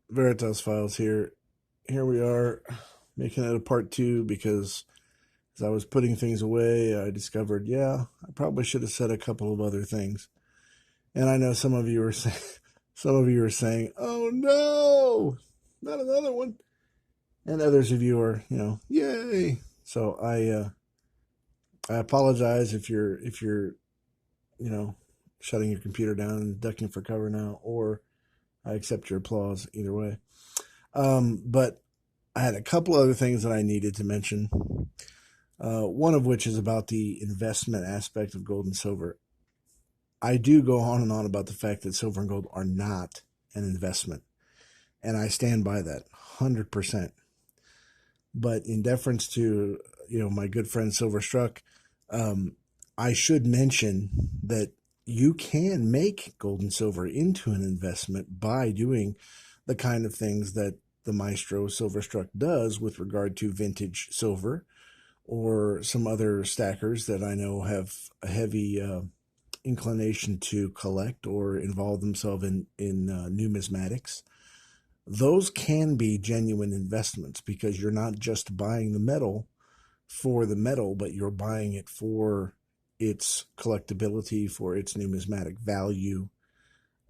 Veritas Files here. Here we are, making it a part two because as I was putting things away, I discovered, yeah, I probably should have said a couple of other things. And I know some of you are saying, some of you are saying, "Oh no, not another one," and others of you are, yay. So I apologize if you're you know shutting your computer down and ducking for cover now, or I accept your applause either way. But I had a couple other things that I needed to mention. One of which is about the investment aspect of gold and silver. I do go on and on about the fact that silver and gold are not an investment, and I stand by that 100%. But in deference to my good friend Silverstruck, um, I should mention that you can make gold and silver into an investment by doing the kind of things that the maestro Silverstruck does with regard to vintage silver or some other stackers that I know have a heavy inclination to collect or involve themselves in numismatics. Those can be genuine investments because you're not just buying the metal for the metal, but you're buying it for its collectability, for its numismatic value,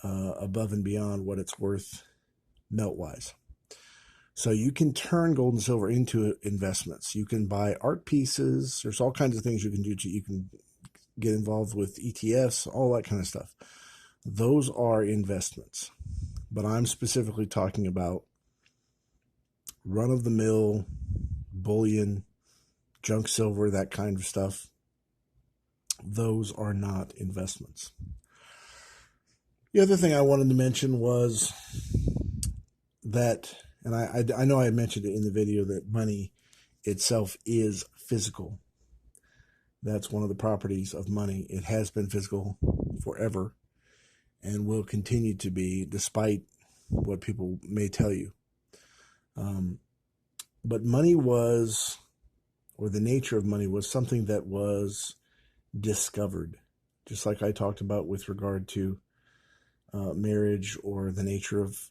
above and beyond what it's worth melt wise. So you can turn gold and silver into investments. You can buy art pieces. There's all kinds of things you can do. You can get involved with ETFs, all that kind of stuff. Those are investments. But I'm specifically talking about run of the mill, bullion, junk silver, that kind of stuff. Those are not investments. The other thing I wanted to mention was that, and I know I mentioned it in the video, that money itself is physical. That's one of the properties of money. It has been physical forever and will continue to be, despite what people may tell you. But money was, or the nature of money was something that was discovered, just like I talked about with regard to marriage or the nature of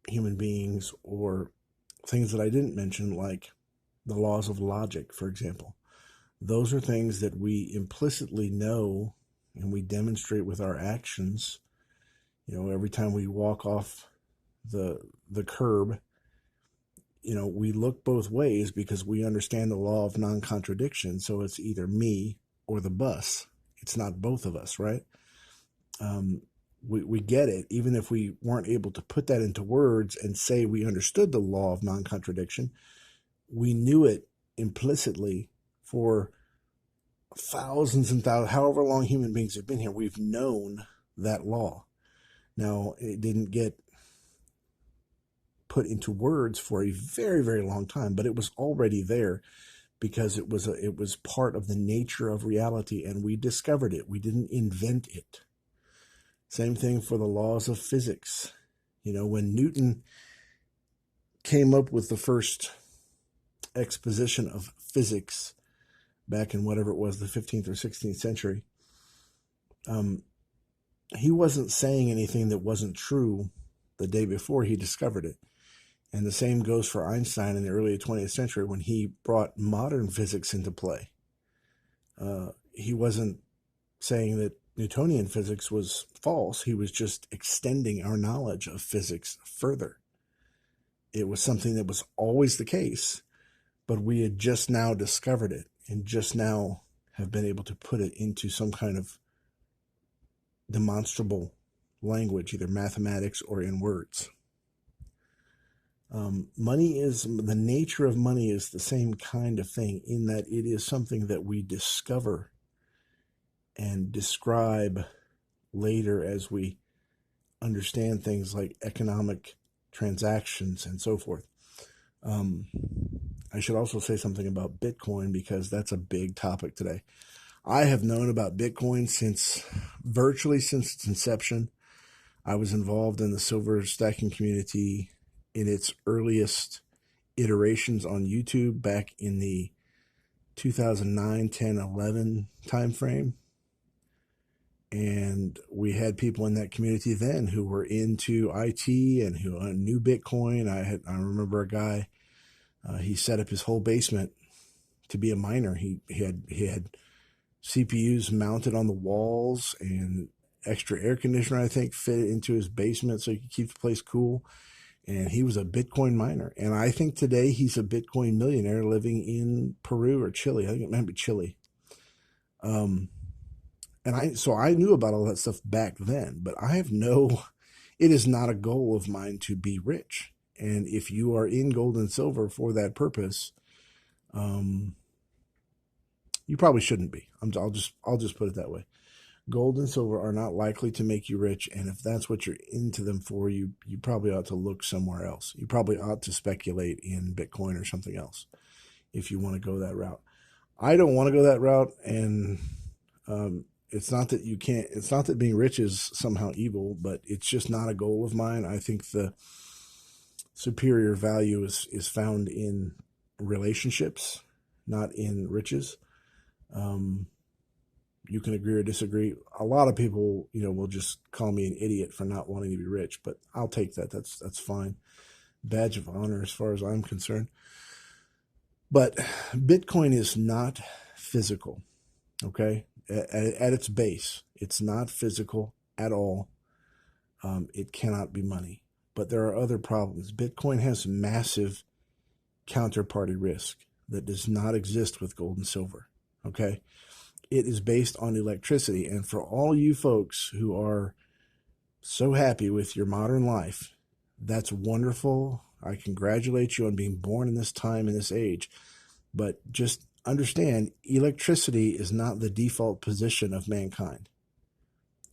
human beings, or things that I didn't mention, like the laws of logic, for example. Those are things that we implicitly know and we demonstrate with our actions. Every time we walk off the curb, we look both ways because we understand the law of non-contradiction. So it's either me or the bus. It's not both of us, right? We get it, even if we weren't able to put that into words and say we understood the law of non-contradiction. We knew it implicitly for thousands and thousands, however long human beings have been here. We've known that law. Now, it didn't get put into words for a very, very long time, but it was already there because it was part of the nature of reality, and we discovered it. We didn't invent it. Same thing for the laws of physics. When Newton came up with the first exposition of physics back in whatever it was, the 15th or 16th century, he wasn't saying anything that wasn't true the day before he discovered it. And the same goes for Einstein in the early 20th century when he brought modern physics into play. He wasn't saying that Newtonian physics was false. He was just extending our knowledge of physics further. It was something that was always the case, but we had just now discovered it and just now have been able to put it into some kind of demonstrable language, either mathematics or in words. The nature of money is the same kind of thing in that it is something that we discover and describe later as we understand things like economic transactions and so forth. I should also say something about Bitcoin because that's a big topic today. I have known about Bitcoin virtually since its inception. I was involved in the silver stacking community in its earliest iterations on YouTube back in the 2009, 10, 11 timeframe. And we had people in that community then who were into IT and who knew Bitcoin. I remember a guy, he set up his whole basement to be a miner. He had CPUs mounted on the walls and extra air conditioner, I think, fit into his basement so he could keep the place cool. And he was a Bitcoin miner. And I think today he's a Bitcoin millionaire living in Peru or Chile. I think it might be Chile. So I knew about all that stuff back then, but it is not a goal of mine to be rich. And if you are in gold and silver for that purpose, you probably shouldn't be. I'll just put it that way. Gold and silver are not likely to make you rich, and if that's what you're into them for, you probably ought to look somewhere else. You probably ought to speculate in Bitcoin or something else if you want to go that route. I don't want to go that route, and it's not that you can't. It's not that being rich is somehow evil, but it's just not a goal of mine. I think the superior value is found in relationships, not in riches. You can agree or disagree. A lot of people, will just call me an idiot for not wanting to be rich, but I'll take that. That's fine. Badge of honor as far as I'm concerned. But Bitcoin is not physical, okay? At its base, it's not physical at all. It cannot be money. But there are other problems. Bitcoin has massive counterparty risk that does not exist with gold and silver, okay? It is based on electricity. And for all you folks who are so happy with your modern life, that's wonderful. I congratulate you on being born in this time, in this age. But just understand, electricity is not the default position of mankind.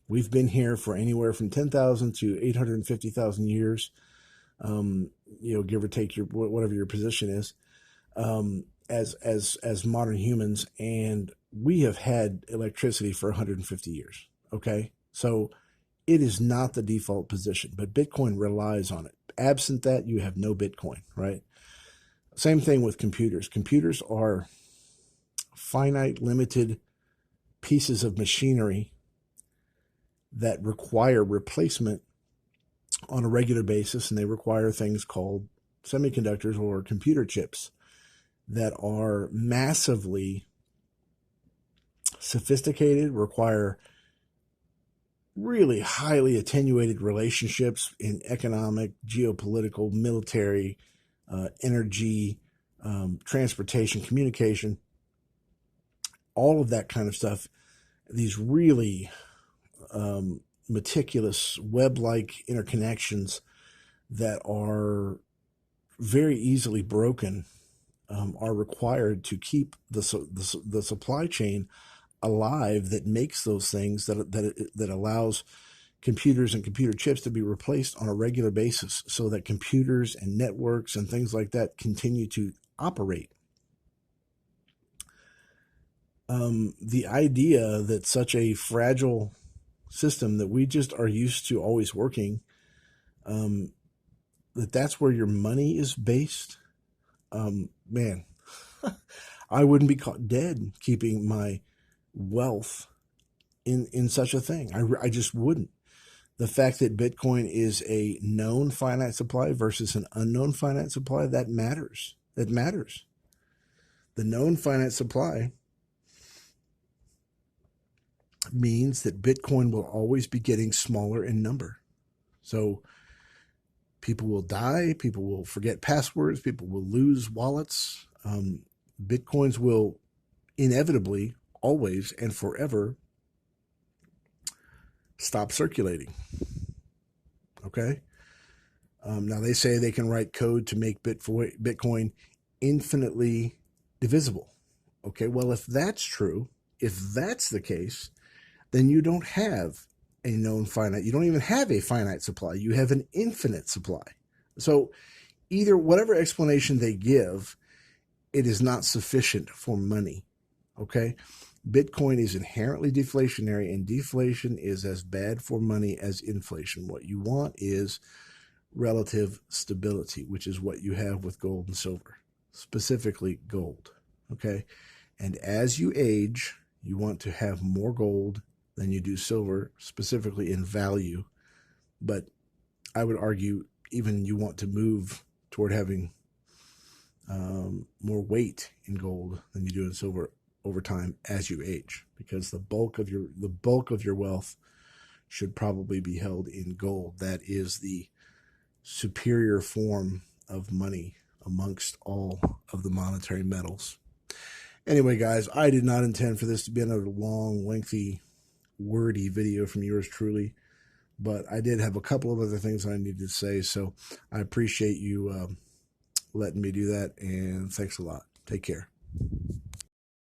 We've been here for anywhere from 10,000 to 850,000 years, give or take whatever your position is, as modern humans, and we have had electricity for 150 years. Okay, so it is not the default position, but Bitcoin relies on it. Absent that, you have no Bitcoin, right? Same thing with computers. Computers are finite, limited pieces of machinery that require replacement on a regular basis, and they require things called semiconductors or computer chips that are massively sophisticated, require really highly attenuated relationships in economic, geopolitical, military, energy, transportation, communication, all of that kind of stuff. These really meticulous web-like interconnections that are very easily broken are required to keep the supply chain alive that makes those things that allows computers and computer chips to be replaced on a regular basis so that computers and networks and things like that continue to operate. The idea that such a fragile system that we just are used to always working, that's where your money is based, man, I wouldn't be caught dead keeping my wealth in such a thing. I just wouldn't. The fact that Bitcoin is a known finite supply versus an unknown finite supply, that matters. It matters. The known finite supply means that Bitcoin will always be getting smaller in number. So people will die, people will forget passwords, people will lose wallets. Bitcoins will inevitably, always and forever stop circulating. Okay? Now they say they can write code to make Bitcoin infinitely divisible. Okay, well, if that's true, if that's the case, then you don't have a known finite. You don't even have a finite supply. You have an infinite supply. So either whatever explanation they give, it is not sufficient for money. Okay? Bitcoin is inherently deflationary, and deflation is as bad for money as inflation. What you want is relative stability, which is what you have with gold and silver, specifically gold. Okay? And as you age, you want to have more gold than you do silver, specifically in value. But I would argue even you want to move toward having more weight in gold than you do in silver over time as you age, because the bulk of your wealth should probably be held in gold. That is the superior form of money amongst all of the monetary metals. Anyway, guys, I did not intend for this to be another long, lengthy, wordy video from yours truly, but I did have a couple of other things I needed to say, so I appreciate you letting me do that, and thanks a lot. Take care.